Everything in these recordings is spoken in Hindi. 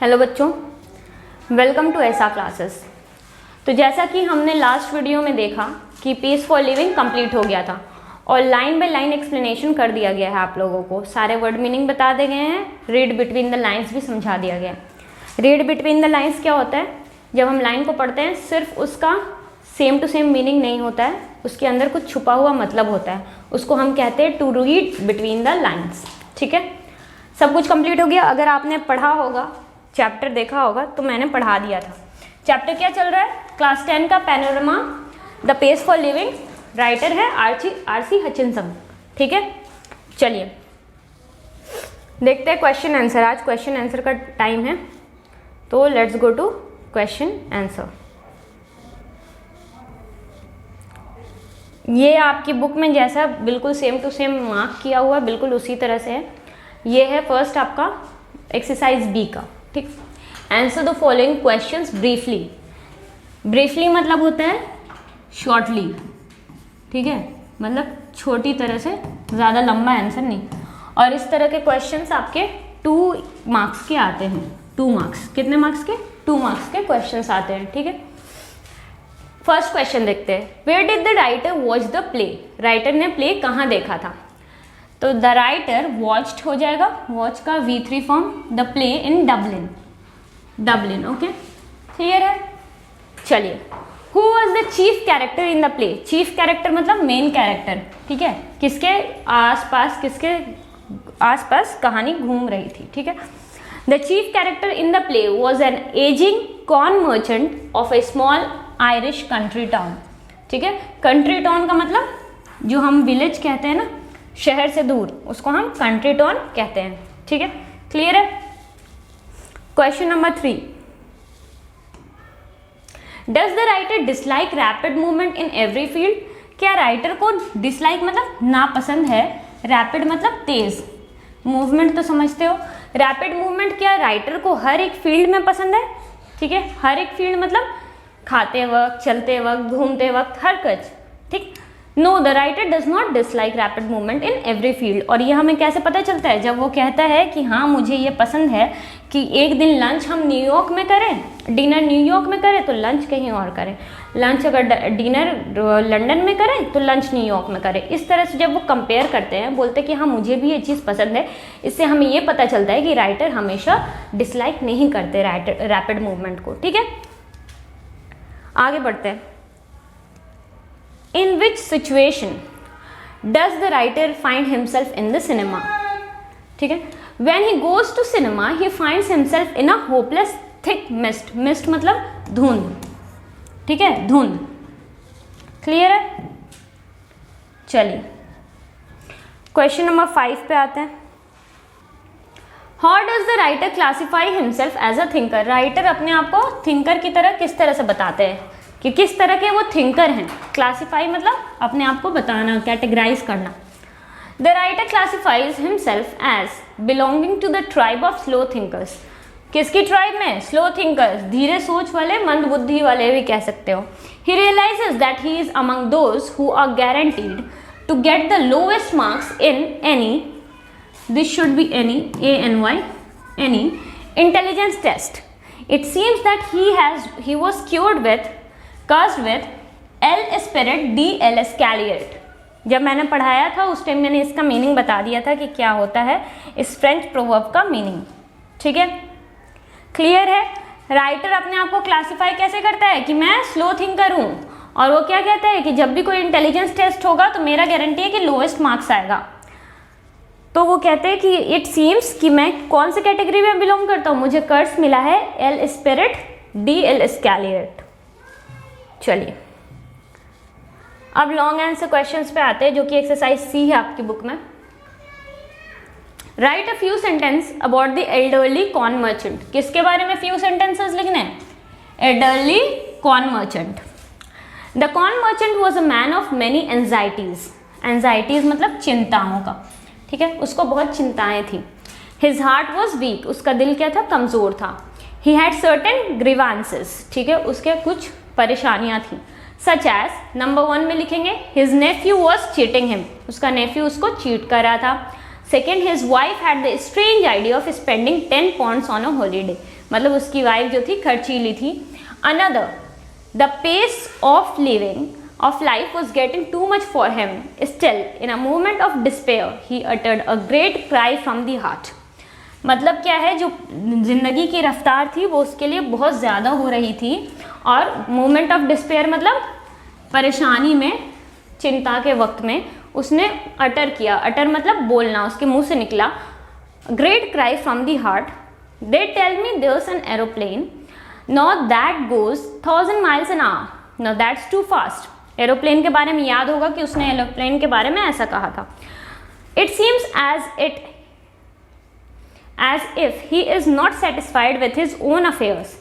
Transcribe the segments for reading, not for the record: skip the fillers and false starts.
हेलो बच्चों, वेलकम टू ऐसा क्लासेस। तो जैसा कि हमने लास्ट वीडियो में देखा कि पीस फॉर लिविंग कंप्लीट हो गया था और लाइन बाय लाइन एक्सप्लेनेशन कर दिया गया है। आप लोगों को सारे वर्ड मीनिंग बता दिए गए हैं, रीड बिटवीन द लाइन्स भी समझा दिया गया है। रीड बिटवीन द लाइन्स क्या होता है? जब हम लाइन को पढ़ते हैं सिर्फ उसका सेम टू सेम मीनिंग नहीं होता है, उसके अंदर कुछ छुपा हुआ मतलब होता है, उसको हम कहते हैं to read between the lines. ठीक है, सब कुछ कंप्लीट हो गया। अगर आपने पढ़ा होगा, चैप्टर देखा होगा, तो मैंने पढ़ा दिया था। चैप्टर क्या चल रहा है? क्लास 10 का panorama the pace for living, writer है आर.सी. हचिनसन। ठीक है, चलिए देखते हैं क्वेश्चन आंसर। आज क्वेश्चन आंसर का टाइम है, तो let's go to question answer. ये आपकी बुक में जैसा बिल्कुल सेम टू सेम मार्क किया हुआ, बिल्कुल उसी तरह से है। ये है फर्स्ट आपका एक्सरसाइज बी का। ठीक, answer the following questions briefly. Briefly मतलब होता है शॉर्टली। ठीक है, मतलब छोटी तरह से, ज़्यादा लंबा आंसर नहीं। और इस तरह के क्वेश्चंस आपके 2 मार्क्स के आते हैं। 2 मार्क्स, कितने मार्क्स के? 2 मार्क्स के क्वेश्चंस आते हैं। ठीक है, फर्स्ट क्वेश्चन देखते हैं। Where did the writer watch the play? Writer ने प्ले कहाँ देखा था? तो द राइटर वॉच्ड हो जाएगा, वॉच का V3 form, the play in Dublin. Dublin, okay, clear है। चलिए, who was the chief character in the play? Chief character मतलब मेन कैरेक्टर। ठीक है, किसके आसपास कहानी घूम रही थी। ठीक है, the chief character in the play was an ageing corn merchant of A small Irish country town. ठीक है, कंट्री टाउन का मतलब जो हम विलेज कहते हैं ना, शहर से दूर, उसको हम कंट्री टाउन कहते हैं। ठीक है, क्लियर है। Question number 3, does the writer dislike rapid movement in every field? क्या राइटर को डिसलाइक मतलब नापसंद है, रैपिड मतलब तेज, मूवमेंट तो समझते हो, रैपिड मूवमेंट क्या राइटर को हर एक फील्ड में पसंद है? ठीक है, हर एक फील्ड मतलब खाते वक्त, चलते वक्त, घूमते वक्त, हर कुछ। ठीक, no, the writer does not dislike rapid movement in every field. और ये हमें कैसे पता चलता है? जब वो कहता है कि हाँ मुझे ये पसंद है कि एक दिन लंच हम न्यूयॉर्क में करें, डिनर न्यूयॉर्क में करें तो लंच कहीं और करें, लंच अगर डिनर लंदन में करें तो लंच न्यूयॉर्क में करें। इस तरह से जब वो कंपेयर करते हैं, बोलते हैं कि हाँ मुझे भी ये चीज़ पसंद है, इससे हमें ये पता चलता है कि राइटर हमेशा डिसलाइक नहीं करते रैपिड मूवमेंट को। ठीक है, आगे बढ़ते हैं। In which situation does the writer find himself in the cinema? ठीक है, when he goes to cinema he finds himself in a hopeless thick mist. mist मतलब धुंध। ठीक है, धुंध, क्लियर है। चलिए क्वेश्चन नंबर 5 पे आते हैं। How does the writer classify himself as a thinker? Writer अपने आप को थिंकर की तरह किस तरह से बताते हैं कि किस तरह के वो थिंकर हैं? क्लासीफाई मतलब अपने आप को बताना, कैटेगराइज करना। The writer classifies himself as belonging to the tribe of slow thinkers. किसकी ट्राइब में? स्लो थिंकर्स, धीरे सोच वाले, मंद बुद्धि वाले भी कह सकते हो। He realizes that he is among those who are guaranteed to get the lowest marks in any, this should be any, ANY, any intelligence test. It seems that he was cursed with L spirit D L scaliate। जब मैंने पढ़ाया था उस टाइम मैंने इसका मीनिंग बता दिया था कि क्या होता है इस फ्रेंच प्रोवर्ब का मीनिंग। ठीक है, क्लियर है। राइटर अपने आप को क्लासिफाई कैसे करता है कि मैं स्लो थिंकर हूँ, और वो क्या कहता है कि जब भी कोई इंटेलिजेंस टेस्ट होगा तो मेरा गारंटी है कि लोएस्ट मार्क्स आएगा। तो वो कहते हैं कि इट सीम्स कि मैं कौन से कैटेगरी में बिलोंग करता हूँ, मुझे कर्स मिला है L spirit D L scaliate। चलिए अब लॉन्ग आंसर क्वेश्चंस पे आते हैं, जो कि एक्सरसाइज C है आपकी बुक में। Right a few sentence about the elderly corn merchant. किसके बारे में फ्यू सेंटेंसेस लिखने हैं? Elderly corn merchant. The corn merchant was a man of many anxieties. Anxieties मतलब चिंताओं का। ठीक है, उसको बहुत चिंताएं थी। हिज हार्ट वॉज वीक, उसका दिल क्या था? कमजोर था। He had certain grievances. ठीक है, उसके कुछ परेशानियां थी। सच एज नंबर 1 में लिखेंगे his nephew was cheating him, उसका नेफ्यू उसको चीट कर रहा था। Second, his wife had the strange idea of spending 10 pounds on a holiday, मतलब उसकी वाइफ जो थी खर्चीली थी. Another, the pace of living of life was getting too much for him. Still, in a moment of despair, he uttered a great cry from the heart. मतलब क्या है, जो जिंदगी की रफ्तार थी वो उसके लिए बहुत ज़्यादा हो रही थी, और मोमेंट ऑफ डिस्पेयर मतलब परेशानी में, चिंता के वक्त में उसने अटर किया. अटर मतलब बोलना, उसके मुंह से निकला. Great cry from the heart. They tell me there's an aeroplane now that goes 1000 miles an hour. Now that's too fast. Aeroplane के बारे में याद होगा कि उसने एरोप्लेन के बारे में ऐसा कहा था. It seems as if he is not satisfied with his own affairs.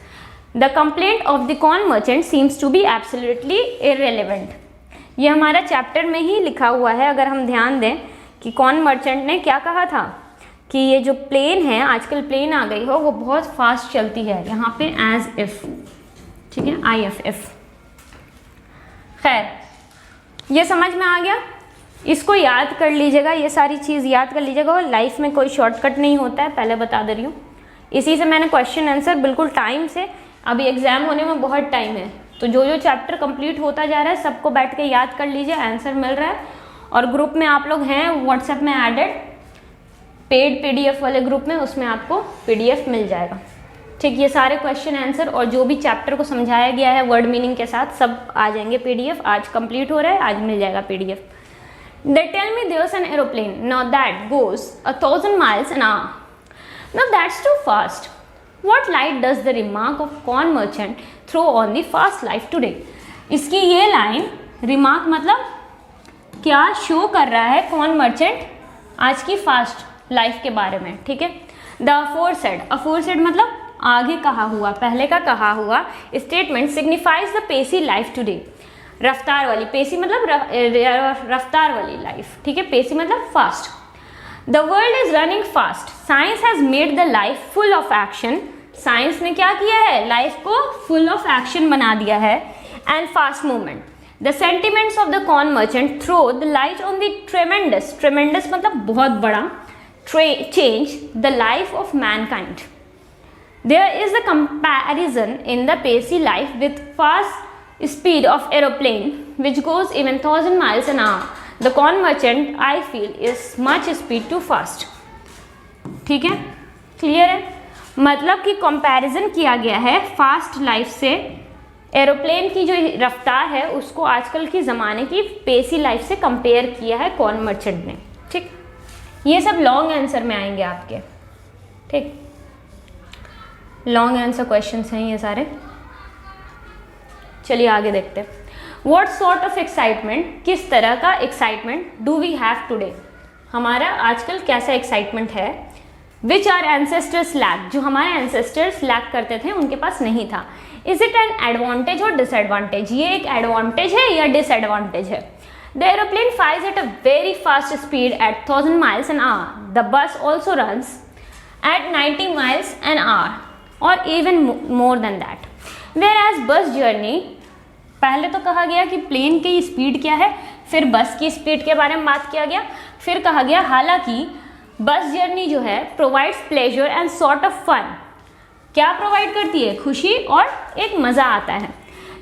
The complaint of the corn merchant seems to be absolutely irrelevant. ये हमारा चैप्टर में ही लिखा हुआ है, अगर हम ध्यान दें कि कॉर्न मर्चेंट ने क्या कहा था कि ये जो प्लेन है, आजकल प्लेन आ गई हो, वो बहुत फास्ट चलती है. यहाँ पे एज इफ, ठीक है, IFF. खैर, ये समझ में आ गया. इसको याद कर लीजिएगा, ये सारी चीज़ याद कर लीजिएगा. और लाइफ में कोई शॉर्टकट नहीं होता है, पहले बता दे रही हूँ. इसी से मैंने क्वेश्चन आंसर बिल्कुल टाइम से, अभी एग्जाम होने में बहुत टाइम है, तो जो जो चैप्टर कंप्लीट होता जा रहा है सबको बैठ के याद कर लीजिए, आंसर मिल रहा है. और ग्रुप में आप लोग हैं व्हाट्सएप में एडेड, पेड PDF वाले ग्रुप में, उसमें आपको PDF मिल जाएगा. ठीक, ये सारे क्वेश्चन आंसर और जो भी चैप्टर को समझाया गया है वर्ड मीनिंग के साथ सब आ जाएंगे PDF. आज कंप्लीट हो रहा है, आज मिल जाएगा PDF. They tell me there's an aeroplane now that goes 1000 miles an hour. Now that's too fast. What light does the remark of corn merchant throw on the fast life today? इसकी ये लाइन रिमार्क मतलब क्या शो कर रहा है कॉर्न मर्चेंट आज की फास्ट लाइफ के बारे में. ठीक है. द अफोरसेड, अफोरसेड मतलब आगे कहा हुआ, पहले का कहा हुआ statement signifies the pacy life today. रफ्तार वाली, पेसी मतलब रफ्तार वाली लाइफ. ठीक है, पेसी मतलब fast. The world is running fast. Science has made the life full of action. Science ने क्या किया है, लाइफ को फुल ऑफ एक्शन बना दिया है and fast movement. The sentiments of the corn merchant throw the light on the tremendous, tremendous मतलब बहुत बड़ा, change the life of mankind. There is a comparison in the pacey life with fast speed of aeroplane which goes even 1000 miles an hour. The corn merchant I feel is much speed too fast. ठीक है, क्लियर है. मतलब कि कंपैरिजन किया गया है फास्ट लाइफ से, एरोप्लेन की जो रफ्तार है उसको आजकल के ज़माने की पेसी लाइफ से कंपेयर किया है कॉर्न मर्चेंट ने. ठीक, ये सब लॉन्ग आंसर में आएंगे आपके. ठीक, लॉन्ग आंसर क्वेश्चंस हैं ये सारे. चलिए आगे देखते हैं. व्हाट सॉर्ट ऑफ एक्साइटमेंट, किस तरह का excitement do we have today, हमारा आजकल कैसा एक्साइटमेंट है. विच आर एंसेस्टर्स लैक, जो हमारे एंसेस्टर्स लैक करते थे उनके पास नहीं था. इज इट एन एडवांटेज और डिसएडवांटेज, ये एक एडवांटेज है या डिसएडवांटेज है. The aeroplane flies at a very fast speed at 1000 miles an hour. The bus also runs at 90 miles an hour और even more than that. Whereas bus journey, पहले तो कहा गया कि प्लेन की स्पीड क्या है, फिर बस की स्पीड के बारे में बात किया गया, फिर कहा गया हालांकि बस जर्नी जो है provides pleasure and sort of fun. क्या प्रोवाइड करती है, खुशी और एक मज़ा आता है.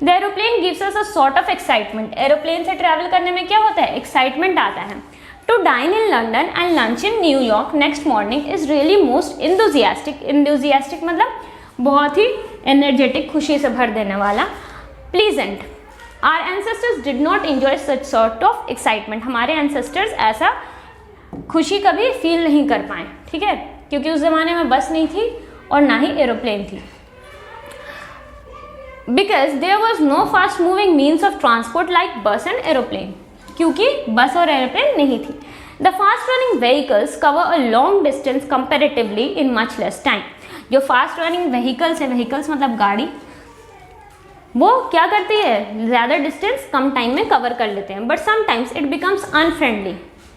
The aeroplane gives us a sort of excitement. Aeroplane से ट्रैवल करने में क्या होता है, एक्साइटमेंट आता है. To dine in London and lunch in New York next morning is really most enthusiastic. Enthusiastic मतलब बहुत ही एनर्जेटिक, खुशी से भर देने वाला. Pleasant. Our ancestors did not enjoy such sort of excitement. हमारे ancestors ऐसा खुशी कभी फील नहीं कर पाए. ठीक है, क्योंकि उस जमाने में बस नहीं थी और ना ही एरोप्लेन थी. Because there was no fast moving means of transport like bus and aeroplane. क्योंकि बस और एरोप्लेन नहीं थी. The fast running vehicles cover a long distance comparatively in much less time. जो फास्ट रनिंग व्हीकल्स है, व्हीकल्स मतलब गाड़ी, वो क्या करती है, ज़्यादा डिस्टेंस कम टाइम में कवर कर लेते हैं. But sometimes it becomes unfriendly.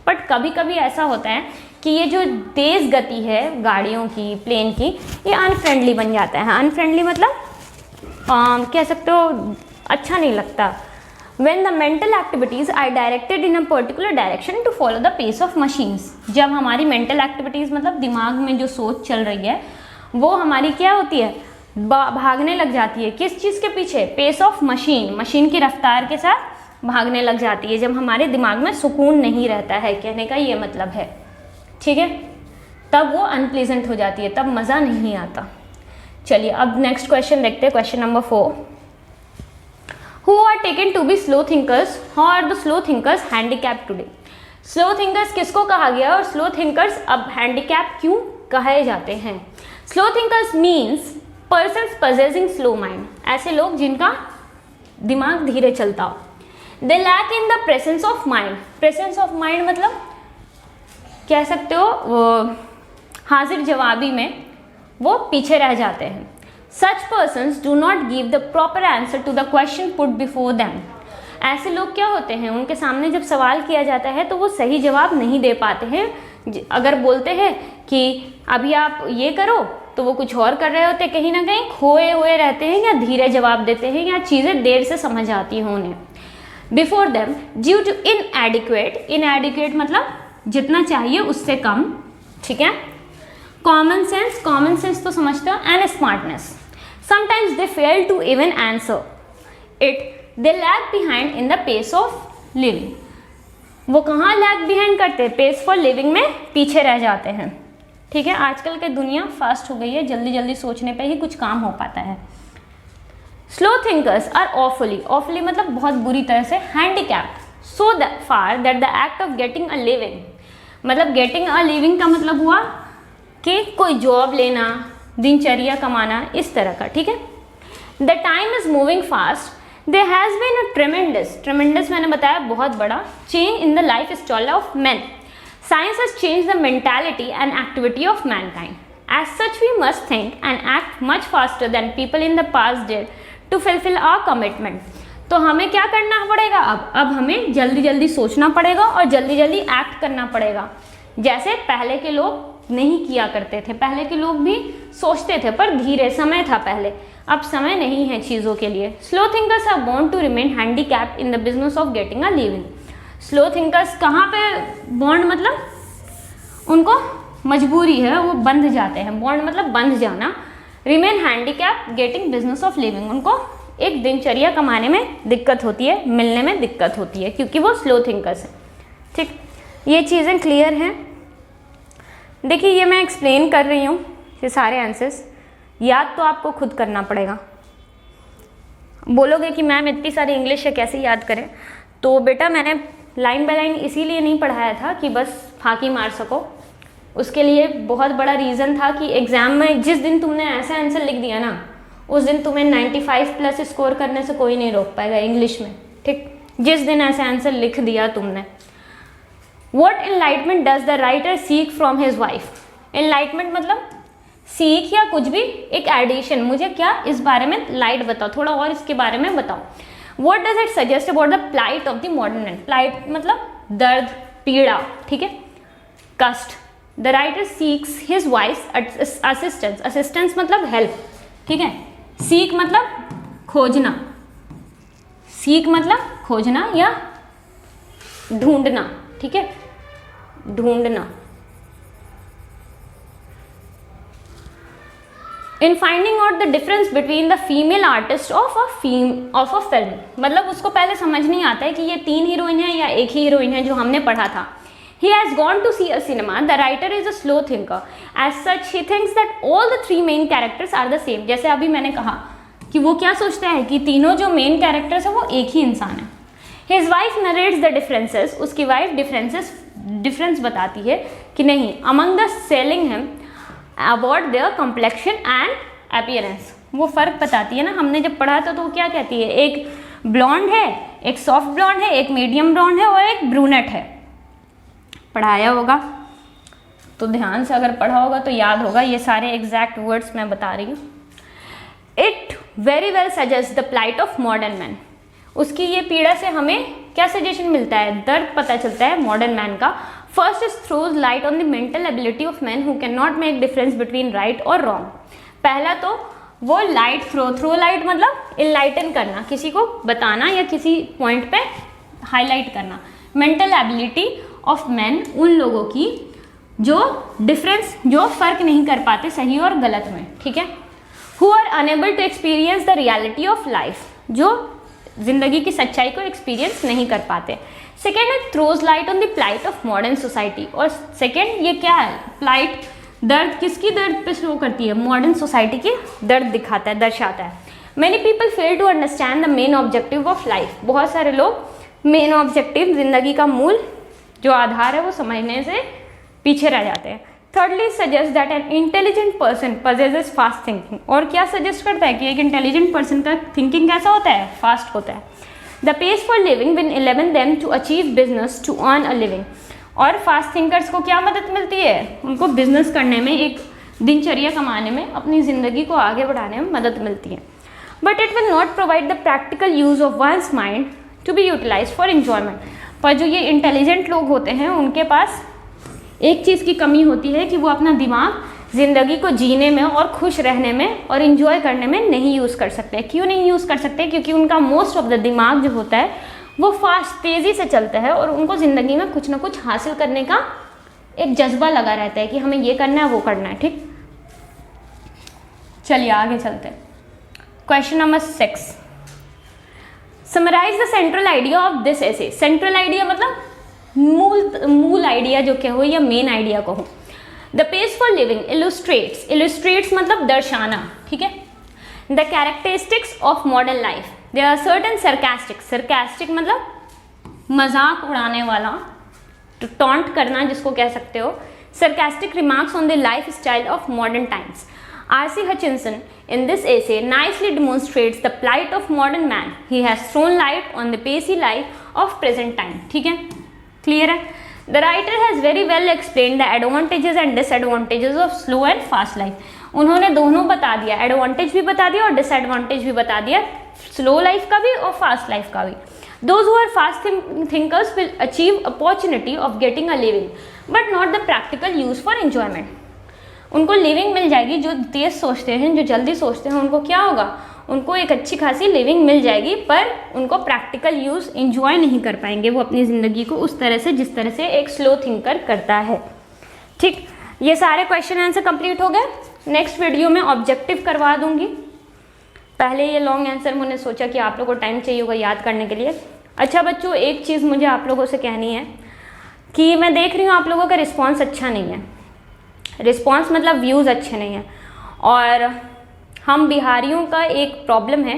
But कभी कभी ऐसा होता है कि ये जो तेज़ गति है गाड़ियों की, प्लेन की, ये अनफ्रेंडली बन जाता है. अनफ्रेंडली मतलब कह सकते हो अच्छा नहीं लगता, When the mental activities are directed in a particular direction to follow the pace of machines, जब हमारी mental activities मतलब दिमाग में जो सोच चल रही है वो हमारी क्या होती है, भागने लग जाती है। किस चीज़ के पीछे? पेस ऑफ मशीन, मशीन की रफ्तार के साथ भागने लग जाती है जब हमारे दिमाग में सुकून नहीं रहता है, कहने का ये मतलब है, ठीक है। तब वो अनप्लीजेंट हो जाती है, तब मज़ा नहीं आता। चलिए अब नेक्स्ट क्वेश्चन देखते हैं, question number 4। Who are taken to be slow thinkers? How are the slow thinkers handicapped today? Slow thinkers किसको कहा गया और स्लो थिंकर्स अब हैंडीकैप क्यों कहे जाते हैं? Slow thinkers means persons possessing slow mind, ऐसे लोग जिनका दिमाग धीरे चलता हो। They lack in the presence of mind, presence of mind मतलब कह सकते हो हाजिर जवाबी में वो पीछे रह जाते हैं। Such persons do not give the proper answer to the question put before them. ऐसे लोग क्या होते हैं, उनके सामने जब सवाल किया जाता है तो वो सही जवाब नहीं दे पाते हैं। अगर बोलते हैं कि अभी आप ये करो तो वो कुछ और कर रहे होते, कहीं ना कहीं खोए हुए रहते हैं या धीरे जवाब देते हैं या चीज़ें देर से समझ आती हैं उन्हें। Before them due to inadequate, inadequate मतलब जितना चाहिए उससे कम, ठीक है। कॉमन सेंस, कॉमन सेंस तो समझते हो, and smartness. Sometimes they fail to even answer it. They lag behind in the pace of living. वो कहाँ lag behind करते हैं? pace for living में पीछे रह जाते हैं, ठीक है। आजकल की दुनिया फास्ट हो गई है, जल्दी जल्दी सोचने पे ही कुछ काम हो पाता है। Slow thinkers are awfully मतलब बहुत बुरी तरह से handicapped so far that the act of getting a living, मतलब getting a living का मतलब हुआ कि कोई जॉब लेना, दिनचर्या कमाना, इस तरह का, ठीक है। The time is moving fast, there has been a tremendous मैंने बताया बहुत बड़ा change in the life style of man. Science has change the mentality and activity of mankind. As such we must think and act much faster than people in the past did to fulfil our commitment. तो हमें क्या करना पड़ेगा अब हमें जल्दी जल्दी सोचना पड़ेगा और जल्दी जल्दी एक्ट करना पड़ेगा, जैसे पहले के लोग नहीं किया करते थे। पहले के लोग भी सोचते थे पर धीरे, समय था पहले, अब समय नहीं है चीज़ों के लिए। Slow thinkers are born to remain handicapped in the business of getting a living. Slow thinkers कहाँ पे बॉन्ड मतलब उनको मजबूरी है, वो बंध जाते हैं। बॉन्ड मतलब बंध जाना। Remain handicapped getting business of living, उनको एक दिनचर्या कमाने में दिक्कत होती है, मिलने में दिक्कत होती है क्योंकि वो स्लो थिंकर्स हैं, ठीक। ये चीज़ें क्लियर हैं। देखिए ये मैं एक्सप्लेन कर रही हूँ, ये सारे आंसर्स याद तो आपको खुद करना पड़ेगा। बोलोगे कि मैम इतनी सारी इंग्लिश है कैसे याद करें, तो बेटा मैंने लाइन बाय लाइन इसीलिए नहीं पढ़ाया था कि बस फाकी मार सको। उसके लिए बहुत बड़ा रीज़न था कि एग्ज़ाम में जिस दिन तुमने ऐसा आंसर लिख दिया ना, उस दिन तुम्हें 95+ स्कोर करने से कोई नहीं रोक पाएगा इंग्लिश में, ठीक। जिस दिन ऐसा आंसर लिख दिया तुमने। What enlightenment does the writer seek from his wife? Enlightenment मतलब सीख या कुछ भी, एक एडिशन, मुझे क्या इस बारे में लाइट बताओ, थोड़ा और इसके बारे में बताओ। What does it suggest about the plight of the modern man? plight मतलब दर्द, पीड़ा, ठीक है, कष्ट। The writer seeks his wife's assistance. Assistance मतलब हेल्प, ठीक है। सीख मतलब खोजना, सीख मतलब खोजना या ढूंढना, ठीक है, ढूंढना। In finding out the difference between the female artist of a film, मतलब उसको पहले समझ नहीं आता है कि ये 3 हीरोइन है या एक ही हीरोइन है जो हमने पढ़ा था। He has gone to see a cinema. The writer is a slow thinker. As such, he thinks that all the 3 main characters are the same. जैसे अभी मैंने कहा कि वो क्या सोचता है कि तीनों जो मेन कैरेक्टर्स हैं वो एक ही इंसान है। His wife narrates the differences. उसकी वाइफ डिफरेंस बताती है कि नहीं, among the selling him about their complexion and appearance. वो फ़र्क बताती है ना, हमने जब पढ़ा था तो वो क्या कहती है, एक ब्लॉन्ड है, एक सॉफ्ट ब्लॉन्ड है, एक मीडियम ब्लॉन्ड है और एक ब्रूनेट है। पढ़ाया होगा तो ध्यान से अगर पढ़ा होगा तो याद होगा, ये सारे एग्जैक्ट वर्ड्स मैं बता रही हूँ। It very well suggest the plight of modern man. उसकी ये पीड़ा से हमें क्या सजेशन मिलता है, दर्द पता चलता है मॉडर्न मैन का। First is throws light on the mental ability of man who can not make difference between right और रॉन्ग। पहला तो वो लाइट थ्रो लाइट मतलब इनलाइटन करना, किसी को बताना या किसी पॉइंट पे हाईलाइट करना। मेंटल एबिलिटी ऑफ मैन, उन लोगों की जो डिफरेंस, जो फर्क नहीं कर पाते सही और गलत में, ठीक है। Who are unable to experience the reality of life, जो जिंदगी की सच्चाई को एक्सपीरियंस नहीं कर पाते। सेकेंड है throws light on the plight of modern society, और सेकेंड ये क्या है, प्लाइट, दर्द, किसकी दर्द पे शो करती है, मॉडर्न सोसाइटी की दर्द दिखाता है, दर्शाता है। Many people fail to understand the main objective of life, बहुत सारे लोग मेन ऑब्जेक्टिव, जिंदगी का मूल जो आधार है वो समझने से पीछे रह जाते हैं। Thirdly suggest that an intelligent person possesses fast thinking, और क्या सजेस्ट करता है कि एक इंटेलिजेंट पर्सन का थिंकिंग कैसा होता है, फास्ट होता है। The pace for living will इलेवन them to achieve business to earn a living, और फास्ट थिंकर्स को क्या मदद मिलती है, उनको बिजनेस करने में, एक दिनचर्या कमाने में, अपनी ज़िंदगी को आगे बढ़ाने में मदद मिलती है। But it will not provide the practical use of one's mind to be utilise for enjoyment, पर जो ये इंटेलिजेंट लोग होते हैं उनके पास एक चीज़ की कमी होती है कि वो अपना दिमाग ज़िंदगी को जीने में और खुश रहने में और इन्जॉय करने में नहीं यूज़ कर सकते। क्यों नहीं यूज़ कर सकते, क्योंकि उनका मोस्ट ऑफ द दिमाग जो होता है वो फास्ट, तेज़ी से चलता है, और उनको ज़िंदगी में कुछ ना कुछ हासिल करने का एक जज्बा लगा रहता है कि हमें ये करना है, वो करना है, ठीक। चलिए आगे चलते हैं। Question number 6, summarise the central idea of this essay. Central idea मतलब मूल आइडिया जो क्या हो या मेन आइडिया को हो। The pace for living illustrates, illustrates मतलब दर्शाना, ठीक है। The characteristics of modern life, there are certain sarcastic, sarcastic मतलब मजाक उड़ाने वाला, टॉन्ट करना जिसको कह सकते हो, sarcastic remarks on the life style of modern times. R.C. Hutchinson in this essay nicely demonstrates the plight of modern man. He has thrown light on the pacey life of present time. ठीक है, क्लियर है। The writer has very well explained the advantages and disadvantages of slow and fast life. उन्होंने दोनों बता दिया, एडवांटेज भी बता दिया और डिसएडवांटेज भी बता दिया, स्लो लाइफ का भी और फास्ट लाइफ का भी। Those who are fast thinkers will achieve opportunity of getting a living, but not the practical use for enjoyment. उनको लिविंग मिल जाएगी, जो तेज सोचते हैं, जो जल्दी सोचते हैं, उनको क्या होगा, उनको एक अच्छी खासी लिविंग मिल जाएगी, पर उनको प्रैक्टिकल यूज़ इंजॉय नहीं कर पाएंगे वो अपनी ज़िंदगी को उस तरह से जिस तरह से एक स्लो थिंकर करता है, ठीक। ये सारे क्वेश्चन आंसर कंप्लीट हो गए। नेक्स्ट वीडियो में ऑब्जेक्टिव करवा दूंगी। पहले ये लॉन्ग आंसर मैंने सोचा कि आप लोगों को टाइम चाहिए होगा याद करने के लिए। अच्छा बच्चों, एक चीज़ मुझे आप लोगों से कहनी है कि मैं देख रही हूँ आप लोगों का रिस्पॉन्स अच्छा नहीं है। रिस्पॉन्स मतलब व्यूज़ अच्छे नहीं हैं, और हम बिहारियों का एक प्रॉब्लम है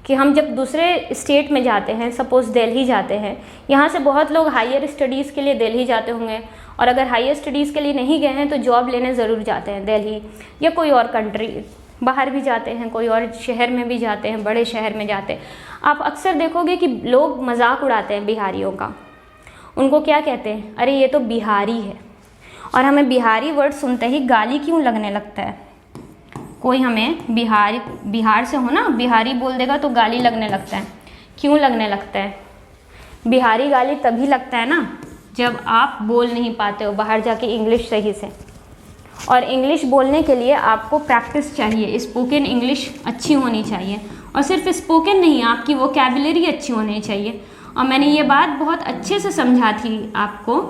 कि हम जब दूसरे स्टेट में जाते हैं, सपोज़ दिल्ली जाते हैं, यहाँ से बहुत लोग हायर स्टडीज़ के लिए दिल्ली जाते होंगे, और अगर हायर स्टडीज़ के लिए नहीं गए हैं तो जॉब लेने ज़रूर जाते हैं दिल्ली या कोई और कंट्री, बाहर भी जाते हैं, कोई और शहर में भी जाते हैं, बड़े शहर में जाते हैं। आप अक्सर देखोगे कि लोग मजाक उड़ाते हैं बिहारियों का। उनको क्या कहते हैं, अरे ये तो बिहारी है, और हमें बिहारी वर्ड सुनते ही गाली क्यों लगने लगता है। कोई हमें बिहार से हो ना, बिहारी बोल देगा तो गाली लगने लगता है। क्यों लगने लगता है? बिहारी गाली तभी लगता है ना जब आप बोल नहीं पाते हो बाहर जाके इंग्लिश सही से, और इंग्लिश बोलने के लिए आपको प्रैक्टिस चाहिए, स्पोकन इंग्लिश अच्छी होनी चाहिए, और सिर्फ स्पोकन नहीं, आपकी वोकैबुलरी अच्छी होनी चाहिए। और मैंने ये बात बहुत अच्छे से समझा थी आपको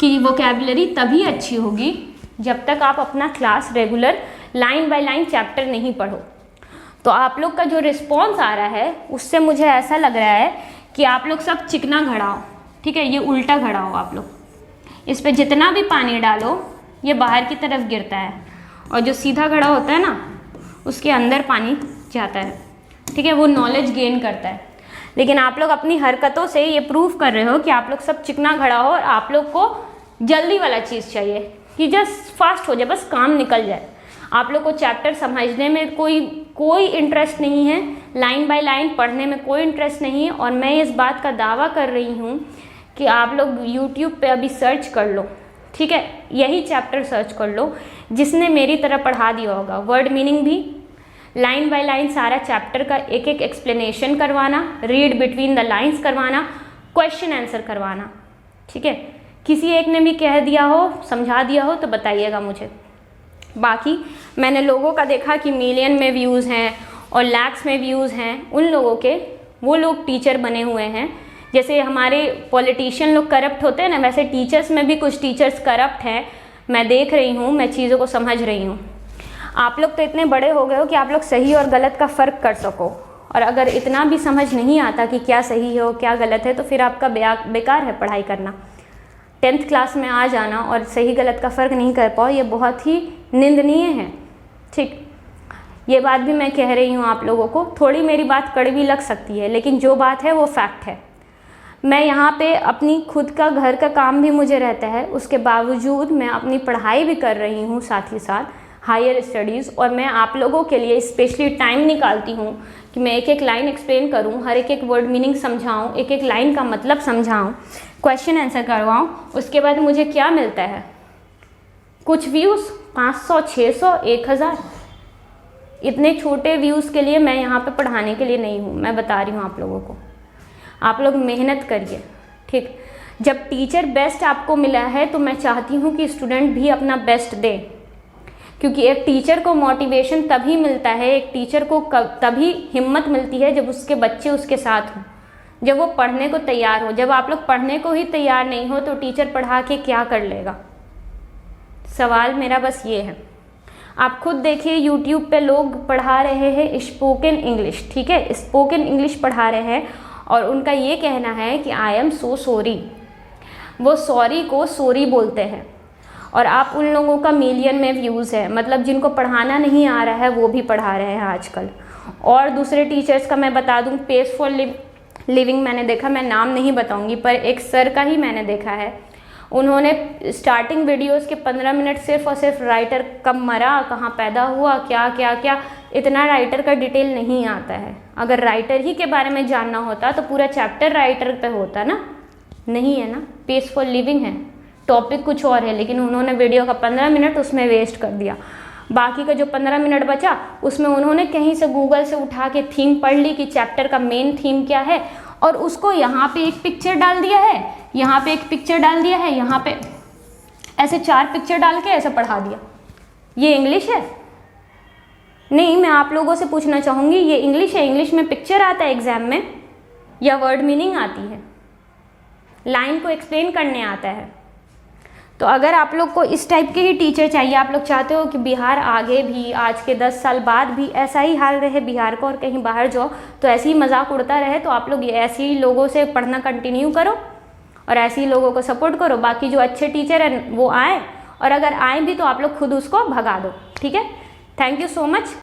कि वोकैबुलरी तभी अच्छी होगी जब तक आप अपना class regular line by line chapter नहीं पढ़ो। तो आप लोग का जो रिस्पॉन्स आ रहा है उससे मुझे ऐसा लग रहा है कि आप लोग सब चिकना घड़ा हो, ठीक है, ये उल्टा घड़ा हो आप लोग, इस पर जितना भी पानी डालो ये बाहर की तरफ गिरता है, और जो सीधा घड़ा होता है ना उसके अंदर पानी जाता है, ठीक है, वो नॉलेज गेन करता है। लेकिन आप लोग अपनी हरकतों से ये प्रूव कर रहे हो कि आप लोग सब चिकना घड़ा हो, और आप लोग को जल्दी वाला चीज़ चाहिए कि जस्ट फास्ट हो जाए, बस काम निकल जाए। आप लोग को चैप्टर समझने में कोई इंटरेस्ट नहीं है, लाइन बाय लाइन पढ़ने में कोई इंटरेस्ट नहीं है। और मैं इस बात का दावा कर रही हूँ कि आप लोग यूट्यूब पे अभी सर्च कर लो, ठीक है, यही चैप्टर सर्च कर लो जिसने मेरी तरह पढ़ा दिया होगा, वर्ड मीनिंग भी, लाइन बाय लाइन सारा चैप्टर का एक एक एक्सप्लेनेशन करवाना, रीड बिटवीन द लाइन्स करवाना, क्वेश्चन आंसर करवाना, ठीक है। किसी एक ने भी कह दिया हो, समझा दिया हो तो बताइएगा मुझे। बाकी मैंने लोगों का देखा कि मिलियन में व्यूज़ हैं और लैक्स में व्यूज़ हैं उन लोगों के, वो लोग टीचर बने हुए हैं। जैसे हमारे पॉलिटिशियन लोग करप्ट होते हैं ना, वैसे टीचर्स में भी कुछ टीचर्स करप्ट हैं। मैं देख रही हूँ, मैं चीज़ों को समझ रही हूँ। आप लोग तो इतने बड़े हो गए हो कि आप लोग सही और गलत का फ़र्क कर सको, और अगर इतना भी समझ नहीं आता कि क्या सही है और क्या गलत है तो फिर आपका बेकार है पढ़ाई करना। 10th क्लास में आ जाना और सही गलत का फ़र्क नहीं कर पाओ, ये बहुत ही निंदनीय है। ठीक, ये बात भी मैं कह रही हूँ आप लोगों को। थोड़ी मेरी बात कड़वी लग सकती है, लेकिन जो बात है वो फैक्ट है। मैं यहाँ पे अपनी खुद का घर का काम भी मुझे रहता है, उसके बावजूद मैं अपनी पढ़ाई भी कर रही हूँ साथ ही साथ, हायर स्टडीज़। और मैं आप लोगों के लिए स्पेशली टाइम निकालती हूँ कि मैं एक एक लाइन एक्सप्लेन करूँ, हर एक वर्ड मीनिंग समझाऊँ, एक एक लाइन का मतलब समझाऊँ, क्वेश्चन आंसर करवाऊँ। उसके बाद मुझे क्या मिलता है? कुछ व्यूज़, 500, 600, 1000। इतने छोटे व्यूज़ के लिए मैं यहाँ पे पढ़ाने के लिए नहीं हूँ। मैं बता रही हूँ आप लोगों को, आप लोग मेहनत करिए। ठीक, जब टीचर बेस्ट आपको मिला है तो मैं चाहती हूँ कि स्टूडेंट भी अपना बेस्ट दे, क्योंकि एक टीचर को मोटिवेशन तभी मिलता है, एक टीचर को तभी हिम्मत मिलती है जब उसके बच्चे उसके साथ हों, जब वो पढ़ने को तैयार हो। जब आप लोग पढ़ने को ही तैयार नहीं हो तो टीचर पढ़ा के क्या कर लेगा? सवाल मेरा बस ये है। आप खुद देखिए, यूट्यूब पे लोग पढ़ा रहे हैं स्पोकन इंग्लिश, ठीक है, स्पोकन इंग्लिश पढ़ा रहे हैं, और उनका ये कहना है कि आई एम सो सॉरी। वो सॉरी को सोरी बोलते हैं, और आप उन लोगों का मिलियन में व्यूज़ है, मतलब जिनको पढ़ाना नहीं आ रहा है वो भी पढ़ा रहे हैं आजकल। और दूसरे टीचर्स का मैं बता दूं, पेस फॉर लिविंग मैंने देखा, मैं नाम नहीं बताऊंगी, पर एक सर का ही मैंने देखा है। उन्होंने स्टार्टिंग वीडियोस के 15 मिनट सिर्फ और सिर्फ राइटर कब मरा, कहाँ पैदा हुआ, क्या क्या क्या, इतना राइटर का डिटेल नहीं आता है। अगर राइटर ही के बारे में जानना होता तो पूरा चैप्टर राइटर पे होता ना, नहीं है ना, पेस फॉर लिविंग है, टॉपिक कुछ और है, लेकिन उन्होंने वीडियो का 15 मिनट उसमें वेस्ट कर दिया। बाकी का जो 15 मिनट बचा उसमें उन्होंने कहीं से गूगल से उठा के थीम पढ़ ली कि चैप्टर का मेन थीम क्या है, और उसको यहाँ पे एक पिक्चर डाल दिया है, यहाँ पे एक पिक्चर डाल दिया है, यहाँ पे ऐसे 4 पिक्चर डाल के ऐसे पढ़ा दिया। ये इंग्लिश है? नहीं, मैं आप लोगों से पूछना चाहूँगी, ये इंग्लिश है? इंग्लिश में पिक्चर आता है एग्जाम में, या वर्ड मीनिंग आती है, लाइन को एक्सप्लेन करने आता है? तो अगर आप लोग को इस टाइप के ही टीचर चाहिए, आप लोग चाहते हो कि बिहार आगे भी आज के 10 साल बाद भी ऐसा ही हाल रहे बिहार को और कहीं बाहर जाओ तो ऐसे ही मजाक उड़ता रहे, तो आप लोग ऐसे ही लोगों से पढ़ना कंटिन्यू करो और ऐसे ही लोगों को सपोर्ट करो। बाकी जो अच्छे टीचर हैं वो आए, और अगर आए भी तो आप लोग खुद उसको भगा दो। ठीक है, थैंक यू सो मच।